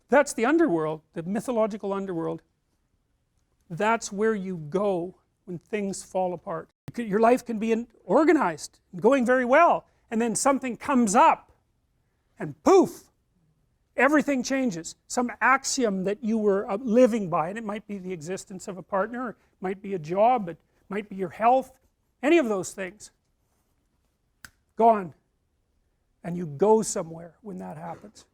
That's the underworld, the mythological underworld. That's where you go when things fall apart. Your life can be organized, going very well, and then something comes up, and poof, everything changes. Some axiom that you were living by, and it might be the existence of a partner, it might be a job, it might be your health, any of those things, gone. And you go somewhere when that happens.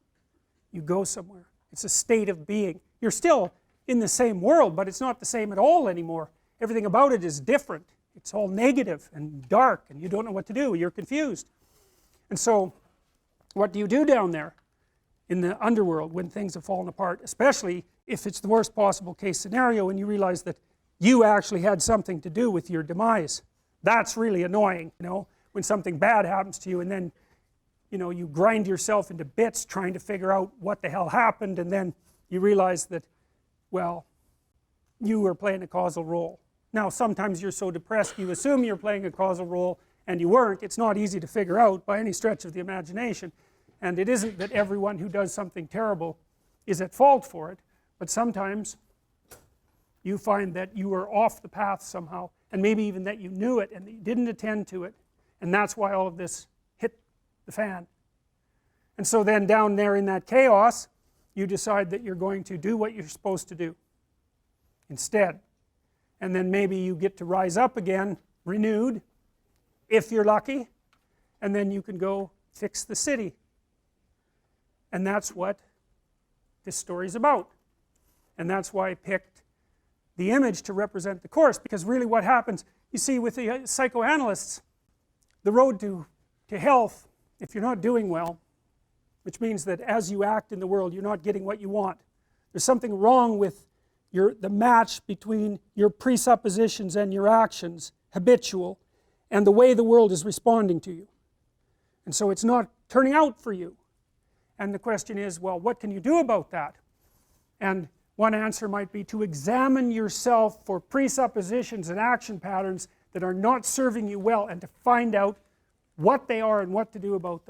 You go somewhere. It's a state of being. You're still in the same world, but it's not the same at all anymore. Everything about it is different. It's all negative and dark, and you don't know what to do. You're confused. And so, what do you do down there in the underworld when things have fallen apart, especially if it's the worst possible case scenario and you realize that you actually had something to do with your demise? That's really annoying, you know, when something bad happens to you and then, you know, you grind yourself into bits trying to figure out what the hell happened, and then you realize that, well, you were playing a causal role. Now sometimes you're so depressed you assume you're playing a causal role and you weren't. It's not easy to figure out by any stretch of the imagination, and it isn't that everyone who does something terrible is at fault for it, but sometimes you find that you were off the path somehow, and maybe even that you knew it and that you didn't attend to it, and that's why all of this hit the fan. And so then down there in that chaos, you decide that you're going to do what you're supposed to do instead. And then maybe you get to rise up again, renewed, if you're lucky, and then you can go fix the city. And that's what this story is about. And that's why I picked the image to represent the course, because really what happens, you see, with the psychoanalysts, the road to health, if you're not doing well, which means that as you act in the world you're not getting what you want, there's something wrong with the match between your presuppositions and your actions, habitual, and the way the world is responding to you. And so it's not turning out for you. And the question is, well, what can you do about that? And one answer might be to examine yourself for presuppositions and action patterns that are not serving you well, and to find out what they are and what to do about them.